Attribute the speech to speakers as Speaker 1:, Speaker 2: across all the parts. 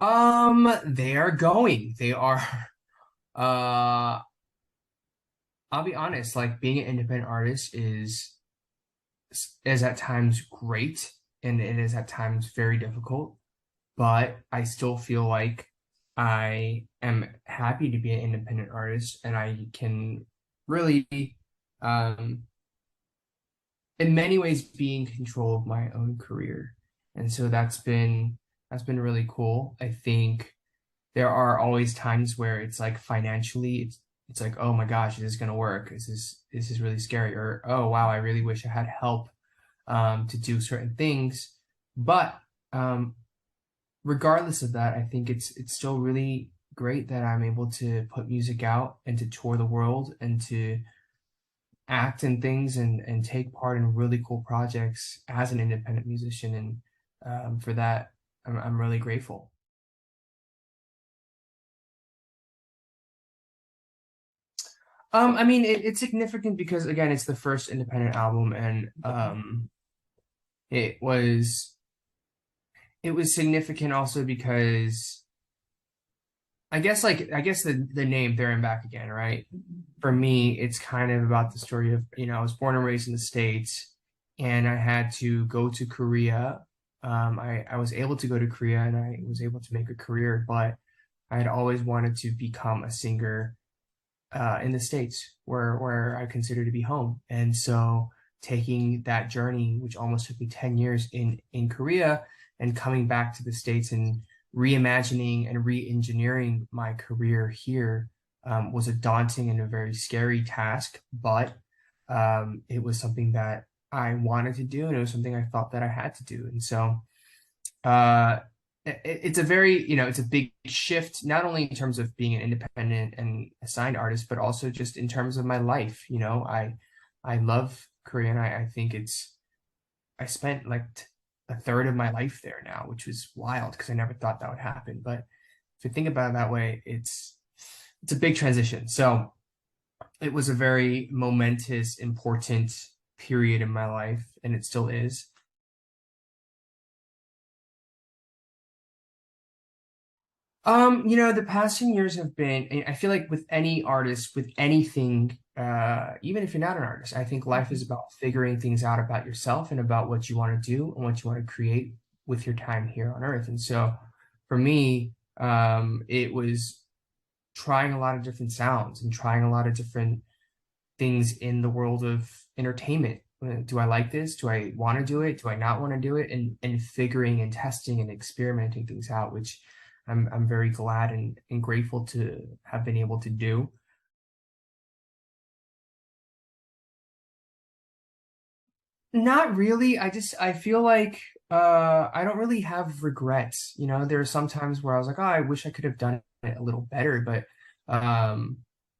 Speaker 1: They are going. They are uh I'll be honest, like being an independent artist is at times great and it is at times very difficult, but I still feel like I am happy to be an independent artist and I can really um in many ways be in control of my own career. And so that's been really cool. I think there are always times where it's like financially it's like, oh my gosh, is this gonna work? This is really scary, or oh wow, I really wish I had help to do certain things. But um regardless of that, I think it's still really great that I'm able to put music out and to tour the world and to act in things and take part in really cool projects as an independent musician. And for that, I'm really grateful. I mean, it's significant because again, it's the first independent album, and it was it was significant also because I guess the name There and Back Again, right? For me, it's kind of about the story of, I was born and raised in the States and I had to go to Korea. I was able to go to Korea and I was able to make a career, but I had always wanted to become a singer in the States where I consider to be home. And so taking that journey, which almost took me 10 years in Korea, and coming back to the States and reimagining and re-engineering my career here was a daunting and a very scary task, but it was something that I wanted to do and it was something I felt that I had to do. And so uh, it's a very, it's a big shift, not only in terms of being an independent and assigned artist, but also just in terms of my life. I love Korea and I think I spent like a third of my life there now, which was wild because I never thought that would happen. But if you think about it that way, it's a big transition. So it was a very momentous, important period in my life, and it still is. The past 10 years have been, I feel like with any artist, with anything, even if you're not an artist, I think life is about figuring things out about yourself and about what you want to do and what you want to create with your time here on Earth. And so for me, it was trying a lot of different sounds and trying a lot of different things in the world of entertainment. Do I like this? Do I want to do it? Do I not want to do it? And figuring and testing and experimenting things out, which I'm very glad and grateful to have been able to do. Not really. I feel like I don't really have regrets. There are some times where I was like, oh, I wish I could have done it a little better, but um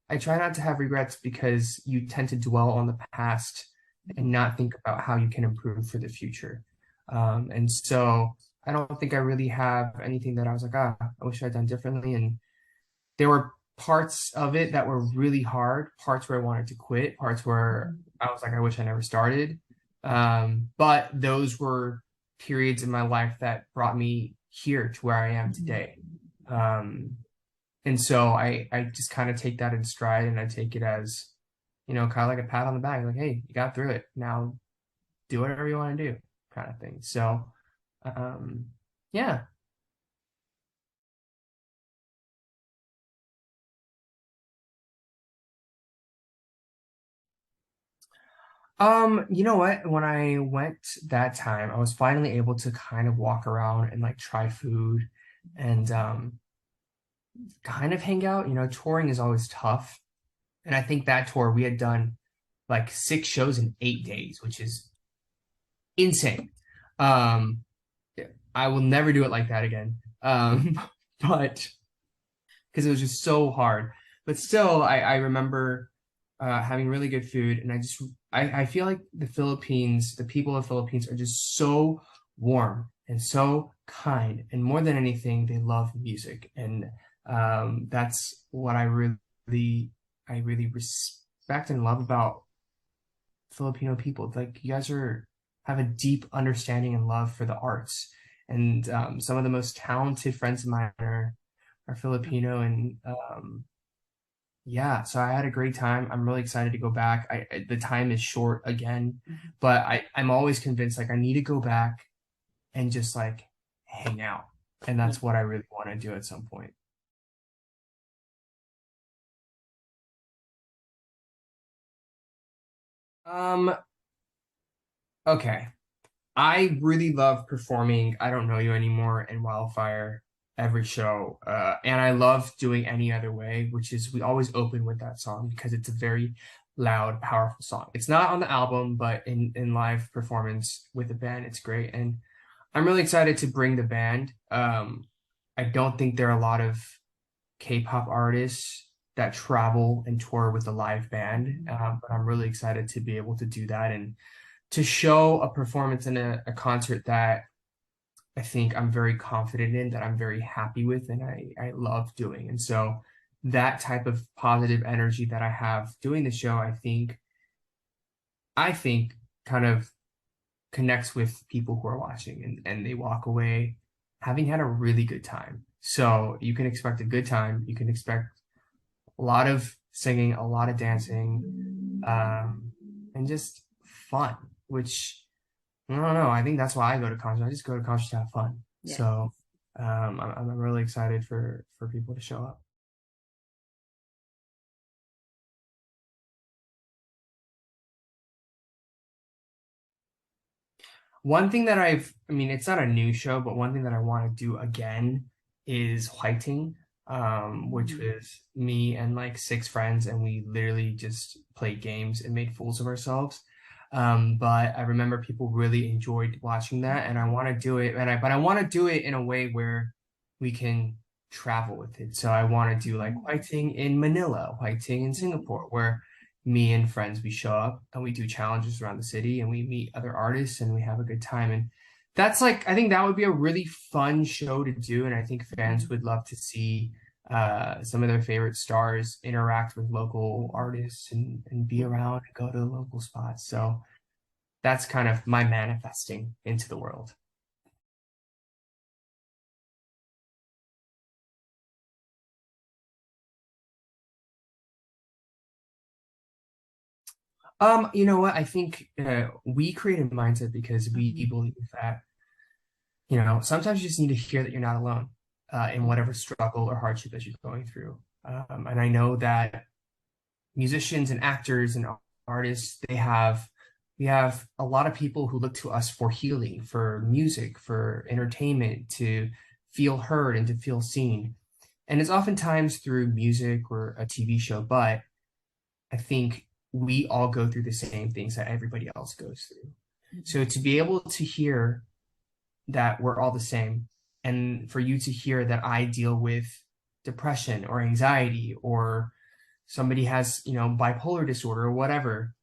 Speaker 1: I try not to have regrets because you tend to dwell on the past and not think about how you can improve for the future. And so I don't think I really have anything that I was like, I wish I'd done differently. And there were parts of it that were really hard, parts where I wanted to quit, parts where I was like, I wish I never started. But those were periods in my life that brought me here to where I am today. Um, and so I just kind of take that in stride and I take it as, kind of like a pat on the back, like, hey, you got through it. Now do whatever you want to do, kind of thing. So, um, yeah. You know what? When I went that time, I was finally able to kind of walk around and like try food and kind of hang out. Touring is always tough. And I think that tour we had done like 6 shows in 8 days, which is insane. Um, I will never do it like that again. But because it was just so hard. But still, I remember having really good food, and I feel like the Philippines, the people of the Philippines are just so warm and so kind, and more than anything, they love music, and that's what I really respect and love about Filipino people. Like you guys have a deep understanding and love for the arts, and some of the most talented friends of mine are Filipino, and yeah, so I had a great time. I'm really excited to go back. The time is short again, but I'm always convinced like I need to go back and just like hang out, and
Speaker 2: Yeah.
Speaker 1: that's what I really want to do at some point. Um, okay. I really love performing I Don't Know You Anymore and Wildfire every show. And I love doing Any Other Way, which is we always open with that song because it's a very loud, powerful song. It's not on the album, but in live performance with the band, it's great. And I'm really excited to bring the band. I don't think there are a lot of K-pop artists that travel and tour with a live band, but I'm really excited to be able to do that and to show a performance in a concert that I think I'm very confident in, that I'm very happy with, and I love doing. And so that type of positive energy that I have doing the show, I think kind of connects with people who are watching and they walk away having had a really good time. So you can expect a good time. You can expect a lot of singing, a lot of dancing, and just fun, which I don't know. I think that's why I go to concerts. I just go to concerts to have fun.
Speaker 2: Yeah.
Speaker 1: So I'm really excited for people to show up. One thing that I mean, it's not a new show, but one thing that I want to do again is whiting, which
Speaker 2: Mhm.
Speaker 1: was me and like six friends, and we literally just played games and made fools of ourselves. But I remember people really enjoyed watching that, and I want to do it, but I want to do it in a way where we can travel with it. So I want to do like whiting in Manila, whiting in Singapore, where me and friends, we show up and we do challenges around the city and we meet other artists and we have a good time. And that's like, I think that would be a really fun show to do. And I think fans would love to see some of their favorite stars interact with local artists and be around and go to the local spots. So that's kind of my manifesting into the world. You know what? I think we create a mindset because we
Speaker 2: Mhm.
Speaker 1: believe that sometimes you just need to hear that you're not alone in whatever struggle or hardship that you're going through. And I know that musicians and actors and artists, we have a lot of people who look to us for healing, for music, for entertainment, to feel heard and to feel seen. And it's oftentimes through music or a TV show, but I think we all go through the same things that everybody else goes through. So to be able to hear that we're all the same. And for you to hear that I deal with depression or anxiety or somebody has, bipolar disorder or whatever,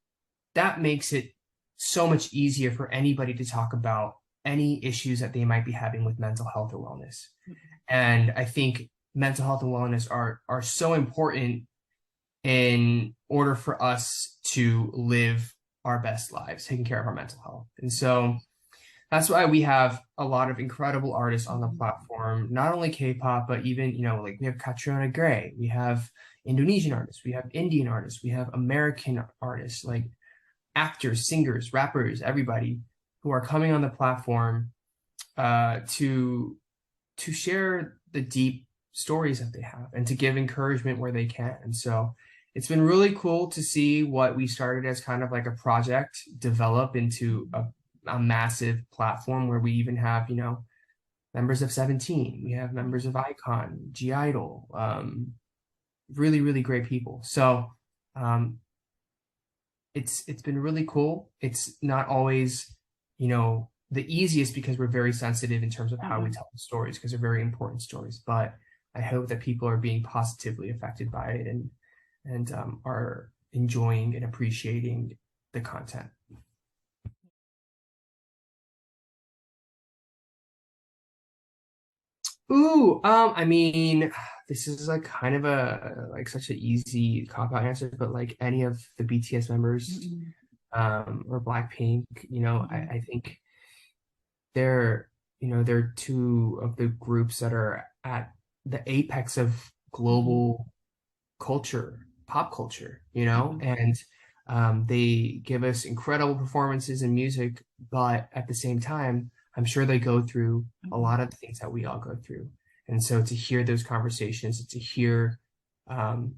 Speaker 1: that makes it so much easier for anybody to talk about any issues that they might be having with mental health or wellness. And I think mental health and wellness are so important in order for us to live our best lives, taking care of our mental health. And so that's why we have a lot of incredible artists on the platform, not only K-pop, but even, like we have Catriona Gray, we have Indonesian artists, we have Indian artists, we have American artists, like actors, singers, rappers, everybody who are coming on the platform to share the deep stories that they have and to give encouragement where they can. And so it's been really cool to see what we started as kind of like a project develop into a massive platform where we even have, members of 17, we have members of Icon, G Idol, really, really great people. So um, it's been really cool. It's not always, the easiest because we're very sensitive in terms of how we
Speaker 2: Mhm.
Speaker 1: tell the stories because they're very important stories. But I hope that people are being positively affected by it and are enjoying and appreciating the content. Ooh, I mean, this is like kind of a like such an easy cop out answer, but like any of the BTS members,
Speaker 2: Mhm.
Speaker 1: or Blackpink,
Speaker 2: Mhm.
Speaker 1: I think they're they're two of the groups that are at the apex of
Speaker 2: Mhm.
Speaker 1: global culture, pop culture,
Speaker 2: Mhm.
Speaker 1: and they give us incredible performances in music, but at the same time, I'm sure they go through a
Speaker 2: Mhm.
Speaker 1: lot of the things that we all go through. And so to hear those conversations, to hear um,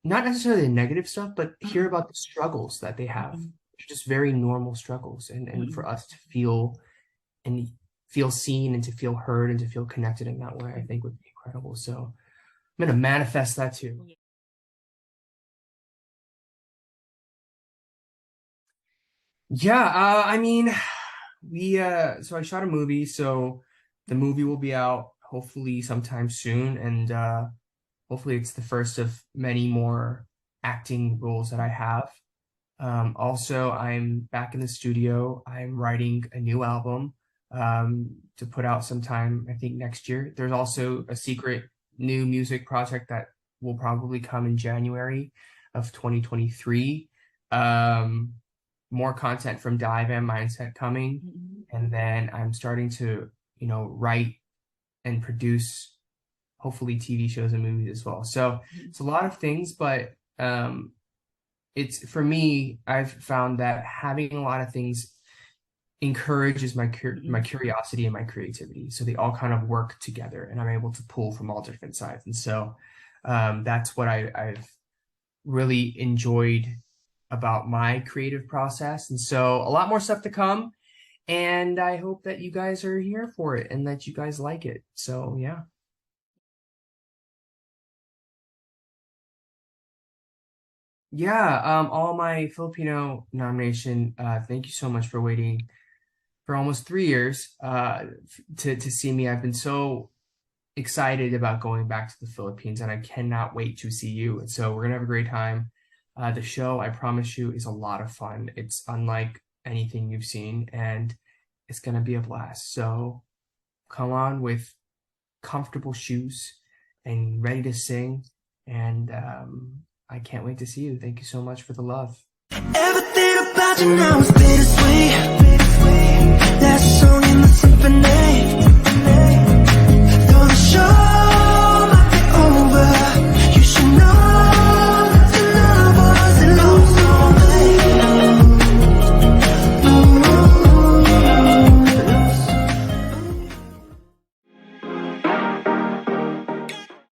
Speaker 1: not necessarily the negative stuff, but hear
Speaker 2: Mhm.
Speaker 1: about the struggles that they have,
Speaker 2: Mhm.
Speaker 1: just very normal struggles, and for
Speaker 2: Mhm.
Speaker 1: us to feel and feel seen and to feel heard and to feel connected in that way, I
Speaker 2: Mhm.
Speaker 1: think would be incredible. So I'm gonna manifest that too.
Speaker 2: Yeah.
Speaker 1: Yeah, I mean, we so I shot a movie, so the movie will be out hopefully sometime soon, and hopefully it's the first of many more acting roles that I have. Also, I'm back in the studio. I'm writing a new album to put out sometime, I think next year. There's also a secret new music project that will probably come in January of 2023. Um, More content from Dive and Mindset coming.
Speaker 2: Mhm.
Speaker 1: And then I'm starting to, write and produce hopefully TV shows and movies as well. So
Speaker 2: Mhm.
Speaker 1: it's a lot of things, but it's for me, I've found that having a lot of things encourages my
Speaker 2: Mhm.
Speaker 1: curiosity and my creativity. So they all kind of work together, and I'm able to pull from all different sides. And so that's what I've really enjoyed about my creative process. And so a lot more stuff to come. And I hope that you guys are here for it and that you guys like it. So yeah. Yeah, all my Filipino Nam Nation, thank you so much for waiting for almost 3 years to see me. I've been so excited about going back to the Philippines, and I cannot wait to see you. And so we're gonna have a great time. The show, I promise you, is a lot of fun. It's unlike anything you've seen, and it's gonna be a blast. So come on with comfortable shoes and ready to sing. And I can't wait to see you. Thank you so much for the love.
Speaker 2: Everything about you now is bittersweet. Last song in the symphony. Though the show